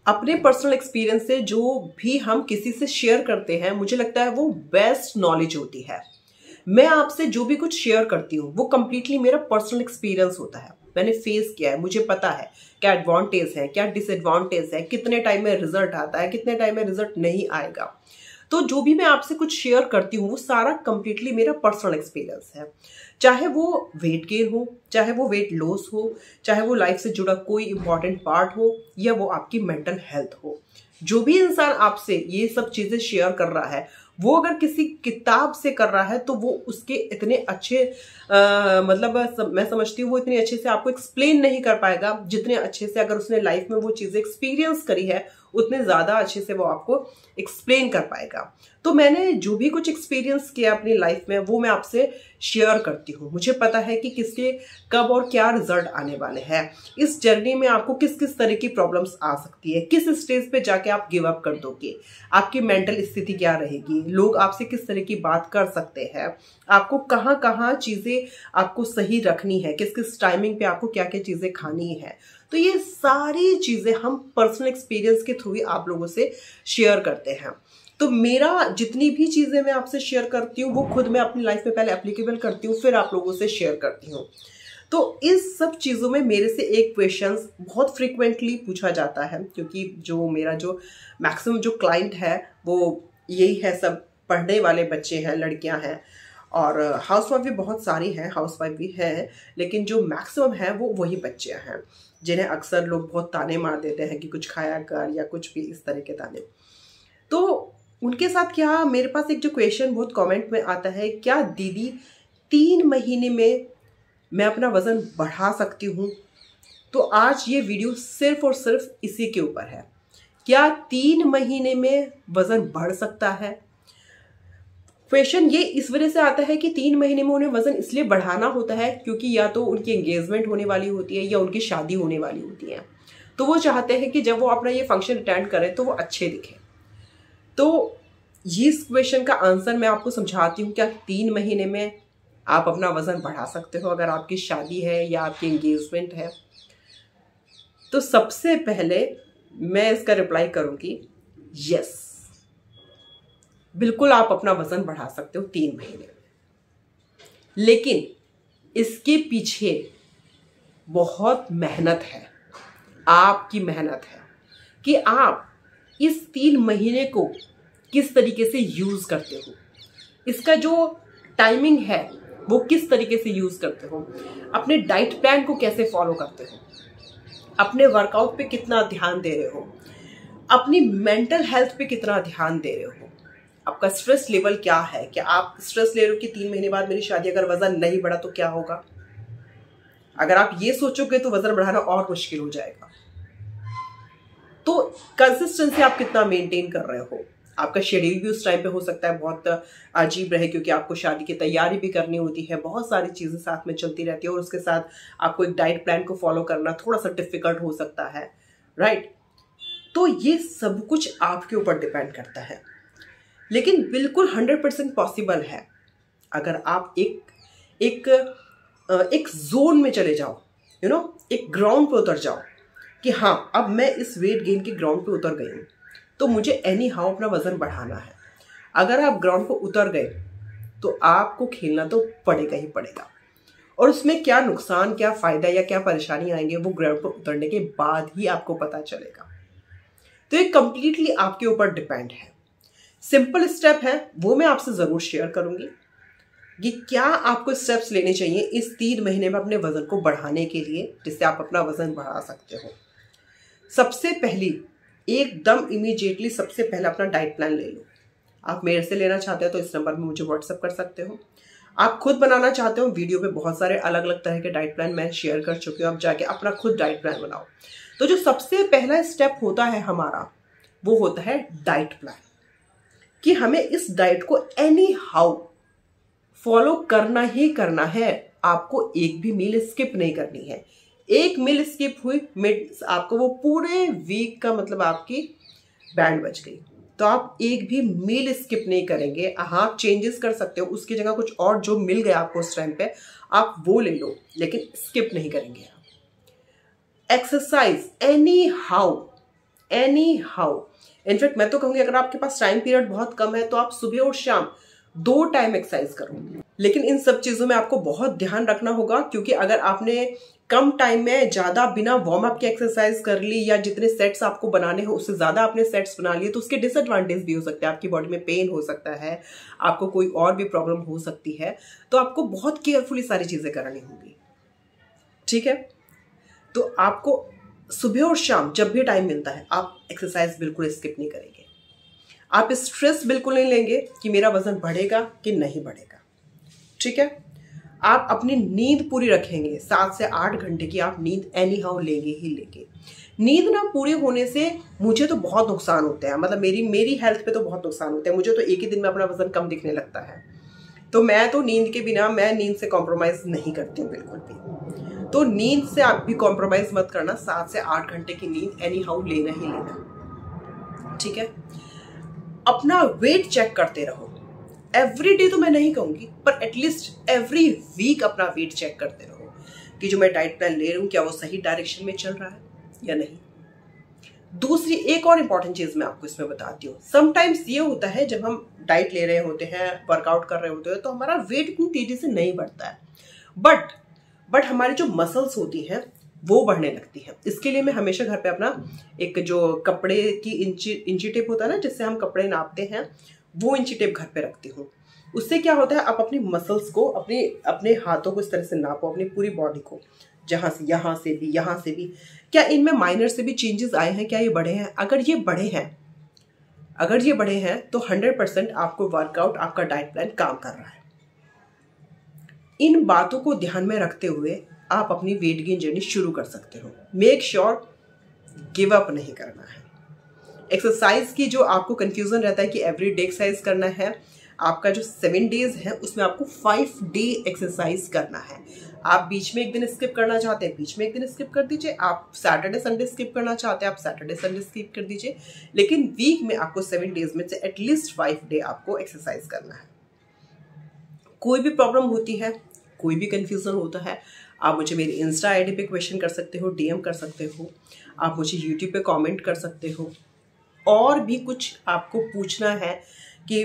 अपने personal experience से जो भी हम किसी से शेयर करते हैं, मुझे लगता है वो बेस्ट नॉलेज होती है। मैं आपसे जो भी कुछ शेयर करती हूँ वो कंप्लीटली मेरा पर्सनल एक्सपीरियंस होता है। मैंने फेस किया है, मुझे पता है क्या एडवांटेज है, क्या डिसएडवांटेज है, कितने टाइम में रिजल्ट आता है, कितने टाइम में रिजल्ट नहीं आएगा। तो जो भी मैं आपसे कुछ शेयर करती हूँ वो सारा कंप्लीटली मेरा पर्सनल एक्सपीरियंस है। चाहे वो वेट गेन हो, चाहे वो वेट लॉस हो, चाहे वो लाइफ से जुड़ा कोई इंपॉर्टेंट पार्ट हो, या वो आपकी मेंटल हेल्थ हो। जो भी इंसान आपसे ये सब चीजें शेयर कर रहा है वो अगर किसी किताब से कर रहा है तो वो उसके इतने अच्छे मैं समझती हूँ वो इतने अच्छे से आपको एक्सप्लेन नहीं कर पाएगा जितने अच्छे से अगर उसने लाइफ में वो चीजें एक्सपीरियंस करी है उतने ज्यादा अच्छे से वो आपको एक्सप्लेन कर पाएगा। तो मैंने जो भी कुछ एक्सपीरियंस किया अपनी लाइफ में वो मैं आपसे शेयर करती हूँ। मुझे पता है कि किसके कब और क्या रिजल्ट आने वाले हैं। इस जर्नी में आपको किस किस तरह की प्रॉब्लम्स आ सकती है, किस स्टेज पे जाके आप गिव अप कर दोगे, आपकी मेंटल स्थिति क्या रहेगी, लोग आपसे किस तरह की बात कर सकते हैं, आपको कहाँ कहाँ चीजें आपको सही रखनी है, किस किस टाइमिंग पे आपको क्या क्या चीजें खानी है। तो ये सारी चीजें हम पर्सनल एक्सपीरियंस के थ्रू ही आप लोगों से शेयर करते हैं। तो मेरा जितनी भी चीजें मैं आपसे शेयर करती हूँ वो खुद मैं अपनी लाइफ में पहले एप्लीकेबल करती हूँ, फिर आप लोगों से शेयर करती हूँ। तो इस सब चीजों में मेरे से एक क्वेश्चन बहुत फ्रिक्वेंटली पूछा जाता है, क्योंकि जो मेरा जो मैक्सिमम जो क्लाइंट है वो यही है, सब पढ़ने वाले बच्चे हैं, लड़कियां हैं, और हाउसवाइफ भी बहुत सारी हैं, हाउसवाइफ भी हैं, लेकिन जो मैक्सिमम है वो वही बच्चे हैं जिन्हें अक्सर लोग बहुत ताने मार देते हैं कि कुछ खाया कर या कुछ भी इस तरह के ताने। तो उनके साथ क्या मेरे पास एक जो क्वेश्चन बहुत कमेंट में आता है, क्या दीदी 3 महीने में मैं अपना वजन बढ़ा सकती हूँ? तो आज ये वीडियो सिर्फ और सिर्फ इसी के ऊपर है। क्या 3 महीने में वजन बढ़ सकता है? क्वेश्चन ये इस वजह से आता है कि 3 महीने में उन्हें वजन इसलिए बढ़ाना होता है क्योंकि या तो उनकी एंगेजमेंट होने वाली होती है या उनकी शादी होने वाली होती है। तो वो चाहते हैं कि जब वो अपना ये फंक्शन अटेंड करें तो वो अच्छे दिखें। तो इस क्वेश्चन का आंसर मैं आपको समझाती हूँ। क्या 3 महीने में आप अपना वजन बढ़ा सकते हो अगर आपकी शादी है या आपकी एंगेजमेंट है? तो सबसे पहले मैं इसका रिप्लाई करूंगी यस, बिल्कुल आप अपना वजन बढ़ा सकते हो 3 महीने में। लेकिन इसके पीछे बहुत मेहनत है, आपकी मेहनत है कि आप इस 3 महीने को किस तरीके से यूज करते हो, इसका जो टाइमिंग है वो किस तरीके से यूज करते हो, अपने डाइट प्लान को कैसे फॉलो करते हो, अपने वर्कआउट पे कितना ध्यान दे रहे हो, अपनी मेंटल हेल्थ पे कितना ध्यान दे रहे हो, आपका स्ट्रेस लेवल क्या है, क्या आप स्ट्रेस ले रहे हो कि 3 महीने बाद मेरी शादी अगर वजन नहीं बढ़ा तो क्या होगा। अगर आप ये सोचोगे तो वजन बढ़ाना और मुश्किल हो जाएगा। तो कंसिस्टेंसी आप कितना मेंटेन कर रहे हो, आपका शेड्यूल भी उस टाइम पे हो सकता है बहुत अजीब रहे क्योंकि आपको शादी की तैयारी भी करनी होती है, बहुत सारी चीजें साथ में चलती रहती है और उसके साथ आपको एक डाइट प्लान को फॉलो करना थोड़ा सा डिफिकल्ट हो सकता है, राइट। तो ये सब कुछ आपके ऊपर डिपेंड करता है, लेकिन बिल्कुल 100% पॉसिबल है अगर आप एक जोन में चले जाओ, एक ग्राउंड पे उतर जाओ कि हाँ अब मैं इस वेट गेन के ग्राउंड पे उतर गई हूँ तो मुझे एनी हाउ अपना वजन बढ़ाना है। अगर आप ग्राउंड पे उतर गए तो आपको खेलना तो पड़ेगा ही पड़ेगा, और उसमें क्या नुकसान, क्या फायदा या क्या परेशानी आएंगे वो ग्राउंड पर उतरने के बाद ही आपको पता चलेगा। तो ये कंप्लीटली आपके ऊपर डिपेंड है। सिंपल स्टेप है वो मैं आपसे जरूर शेयर करूंगी कि क्या आपको स्टेप्स लेने चाहिए इस 3 महीने में अपने वजन को बढ़ाने के लिए, जिससे आप अपना वजन बढ़ा सकते हो। सबसे पहली एकदम इमीडिएटली सबसे पहले अपना डाइट प्लान ले लो। आप मेरे से लेना चाहते हो तो इस नंबर में मुझे व्हाट्सएप कर सकते हो। आप खुद बनाना चाहते हो, वीडियो पे बहुत सारे अलग अलग तरह के डाइट प्लान मैं शेयर कर चुकी हूँ, आप जाके अपना खुद डाइट प्लान बनाओ। तो जो सबसे पहला स्टेप होता है हमारा वो होता है डाइट प्लान, कि हमें इस डाइट को एनी हाउ फॉलो करना ही करना है। आपको एक भी मील स्किप नहीं करनी है। एक मील स्किप हुई आपको वो पूरे वीक का मतलब आपकी बैंड बच गई। तो आप एक भी मील स्किप नहीं करेंगे। हाँ आप चेंजेस कर सकते हो, उसकी जगह कुछ और जो मिल गया आपको उस टाइम पे आप वो ले लो, लेकिन स्किप नहीं करेंगे आप। Exercise any how any how. In fact मैं तो कहूँगी अगर आपके पास टाइम पीरियड बहुत कम है तो आप सुबह और शाम 2 टाइम एक्सरसाइज करो। लेकिन इन सब चीजों में आपको बहुत ध्यान रखना होगा, क्योंकि अगर आपने कम टाइम में ज्यादा बिना वार्म अप के एक्सरसाइज कर ली या जितने सेट्स आपको बनाने हो उससे ज्यादा आपने सेट्स बना लिए तो उसके डिसएडवांटेज भी हो सकते हैं। आपकी बॉडी में पेन हो सकता है, आपको कोई और भी प्रॉब्लम हो सकती है। तो आपको बहुत केयरफुली सारी चीजें करनी होंगी, ठीक है। तो आपको सुबह और शाम जब भी टाइम मिलता है आप एक्सरसाइज बिल्कुल स्किप नहीं करेंगे। आप स्ट्रेस बिल्कुल नहीं लेंगे कि मेरा वजन बढ़ेगा कि नहीं बढ़ेगा, ठीक है। आप अपनी नींद पूरी रखेंगे, 7 से 8 घंटे की आप नींद एनी हाउ लेंगे ही लेंगे। नींद ना पूरी होने से मुझे तो बहुत नुकसान होते हैं, मतलब मेरी हेल्थ पे तो बहुत नुकसान होते हैं। मुझे तो एक ही दिन में अपना वजन कम दिखने लगता है। तो मैं तो नींद के बिना, मैं नींद से कॉम्प्रोमाइज नहीं करती हूँ बिल्कुल भी। तो नींद से आप भी कॉम्प्रोमाइज मत करना, 7 से 8 घंटे की नींद एनी हाउ लेना ही लेना, ठीक है। अपना वेट चेक करते रहो। एवरी डे तो मैं नहीं कहूंगी, पर एटलीस्ट एवरी वीक अपना वेट चेक करते रहो कि जो मैं डाइट प्लान ले रही हूँ क्या वो सही डायरेक्शन में चल रहा है या नहीं। दूसरी एक और इंपॉर्टेंट चीज मैं आपको इसमें बताती हूँ। समटाइम्स ये होता है जब हम डाइट ले रहे होते हैं, वर्कआउट कर रहे होते हैं, तो हमारा वेट इतनी तेजी से नहीं बढ़ता है, बट हमारी जो मसल्स होती हैं वो बढ़ने लगती है। इसके लिए मैं हमेशा घर पे अपना एक जो कपड़े की इंची टेप होता है ना, जिससे हम कपड़े नापते हैं, वो इंची टेप घर पे रखती हूँ। उससे क्या होता है, आप अपनी मसल्स को, अपने हाथों को इस तरह से नापो, अपनी पूरी बॉडी को, जहां से यहाँ से भी क्या इनमें माइनर से भी चेंजेस आए हैं, क्या ये बढ़े हैं। अगर ये बढ़े हैं तो 100% आपको वर्कआउट, आपका डाइट प्लान काम कर रहा है। इन बातों को ध्यान में रखते हुए आप अपनी वेट गेन जर्नी शुरू कर सकते हो। मेक श्योर गिव अप नहीं करना है। एक्सरसाइज की जो आपको कंफ्यूजन रहता है कि एवरी डे एक्सरसाइज करना है, आपका जो 7 डेज है उसमें आपको 5 डे एक्सरसाइज करना है। आप बीच में एक दिन स्किप करना चाहते हैं, बीच में एक दिन स्किप कर दीजिए। आप सैटरडे संडे स्किप करना चाहते हैं, आप सैटरडे संडे स्किप कर दीजिए। लेकिन वीक में आपको 7 डेज में से एटलीस्ट 5 डे आपको एक्सरसाइज करना है। कोई भी प्रॉब्लम होती है, कोई भी कंफ्यूजन होता है, आप मुझे मेरी इंस्टा आईडी पे क्वेश्चन कर सकते हो, डीएम कर सकते हो, आप मुझे यूट्यूब पे कमेंट कर सकते हो। और भी कुछ आपको पूछना है कि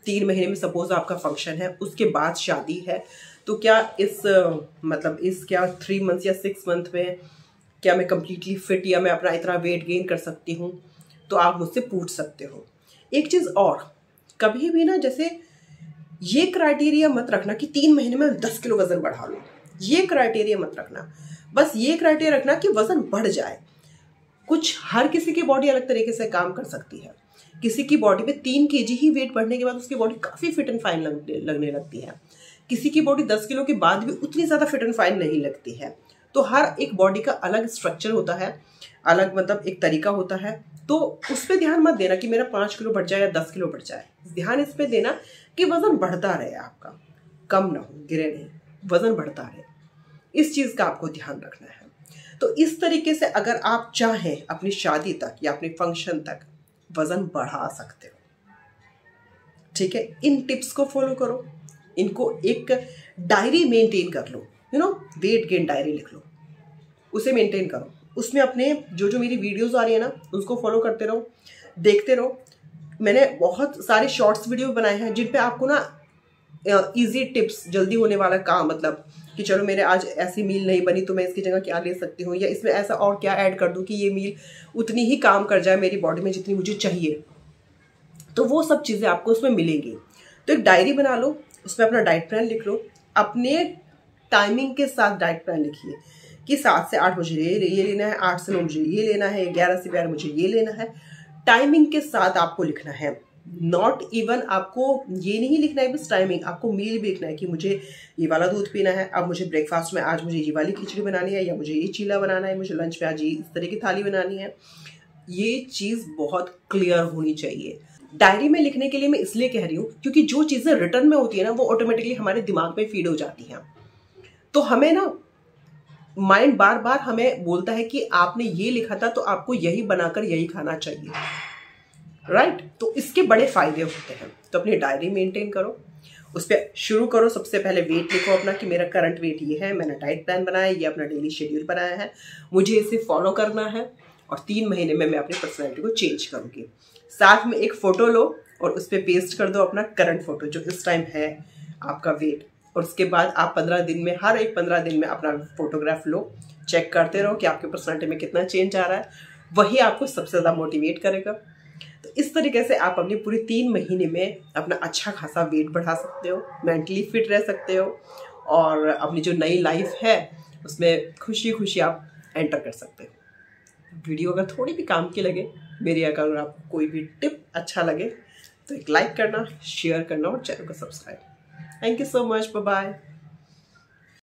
3 महीने में सपोज आपका फंक्शन है, उसके बाद शादी है, तो क्या इस 3 मंथ या 6 मंथ में क्या मैं कंप्लीटली फिट या मैं अपना इतना वेट गेन कर सकती हूँ, तो आप मुझसे पूछ सकते हो। एक चीज़ और, कभी भी ना जैसे ये क्राइटेरिया मत रखना कि 3 महीने में 10 किलो वजन बढ़ा लो, ये क्राइटेरिया मत रखना। बस ये क्राइटेरिया रखना कि वजन बढ़ जाए। कुछ हर किसी की बॉडी अलग तरीके से काम कर सकती है। किसी की बॉडी में 3 kg ही वेट बढ़ने के बाद उसकी बॉडी काफ़ी फिट एंड फाइन लगने लगती है। किसी की बॉडी 10 किलो के बाद भी उतनी ज़्यादा फिट एंड फाइन नहीं लगती है। तो हर एक बॉडी का अलग स्ट्रक्चर होता है, अलग एक तरीका होता है। तो उस पर ध्यान मत देना कि मेरा 5 किलो बढ़ जाए या 10 किलो बढ़ जाए। ध्यान इस पर देना कि वजन बढ़ता रहे, आपका कम ना हो, गिरे नहीं, वजन बढ़ता रहे। इस चीज़ का आपको ध्यान रखना है। तो इस तरीके से अगर आप चाहें अपनी शादी तक या अपने फंक्शन तक वजन बढ़ा सकते हो, ठीक है। इन टिप्स को फॉलो करो, इनको एक डायरी मेंटेन कर लो, वेट गेन डायरी लिख लो, उसे मेंटेन करो। उसमें अपने जो मेरी वीडियोस आ रही है ना, उसको फॉलो करते रहो, देखते रहो। मैंने बहुत सारे शॉर्ट्स वीडियो बनाए हैं जिन पे आपको ना इजी टिप्स, जल्दी होने वाला काम, मतलब कि चलो मेरे आज ऐसी मील नहीं बनी तो मैं इसकी जगह क्या ले सकती हूँ, या इसमें ऐसा और क्या ऐड कर दूँ कि ये मील उतनी ही काम कर जाए मेरी बॉडी में जितनी मुझे चाहिए। तो वो सब चीज़ें आपको उसमें मिलेंगी। तो एक डायरी बना लो, उसमें अपना डाइट प्लान लिख लो, अपने टाइमिंग के साथ डाइट प्लान लिखिए कि 7 से 8 मुझे ये लेना है, 8 से 9 मुझे ये लेना है, 11 से 12 मुझे ये लेना है। टाइमिंग के साथ आपको लिखना है। नॉट इवन आपको ये नहीं लिखना है बस टाइमिंग, आपको मील भी लिखना है कि मुझे ये वाला दूध पीना है, अब मुझे ब्रेकफास्ट में आज मुझे ये वाली खिचड़ी बनानी है, या मुझे ये चीला बनाना है, मुझे लंच में आज ये इस तरह की थाली बनानी है। ये चीज़ बहुत क्लियर होनी चाहिए। डायरी में लिखने के लिए मैं इसलिए कह रही हूँ क्योंकि जो चीज़ें रिटर्न में होती है ना, वो ऑटोमेटिकली हमारे दिमाग में फीड हो जाती हैं। तो हमें ना माइंड बार बार हमें बोलता है कि आपने ये लिखा था तो आपको यही बनाकर यही खाना चाहिए, राइट। तो इसके बड़े फायदे होते हैं। तो अपनी डायरी मेंटेन करो, उस पर शुरू करो। सबसे पहले वेट लिखो अपना कि मेरा करंट वेट ये है, मैंने डाइट प्लान बनाया, ये अपना डेली शेड्यूल बनाया है, मुझे इसे फॉलो करना है। और 3 महीने में मैं अपनी पर्सनैलिटी को चेंज करूँगी। साथ में एक फ़ोटो लो और उस पर पेस्ट कर दो अपना करंट फ़ोटो जो इस टाइम है आपका वेट, और उसके बाद आप 15 दिन में, हर एक 15 दिन में अपना फोटोग्राफ लो, चेक करते रहो कि आपके पर्सनैलिटी में कितना चेंज आ रहा है। वही आपको सबसे ज़्यादा मोटिवेट करेगा। तो इस तरीके से आप अपनी पूरी 3 महीने में अपना अच्छा खासा वेट बढ़ा सकते हो, मेंटली फिट रह सकते हो और अपनी जो नई लाइफ है उसमें खुशी खुशी आप एंटर कर सकते हो। वीडियो अगर थोड़ी भी काम की लगे, मेरी अगर आपको कोई भी टिप अच्छा लगे तो एक लाइक करना, शेयर करना और चैनल को subscribe. Thank you so much, bye bye.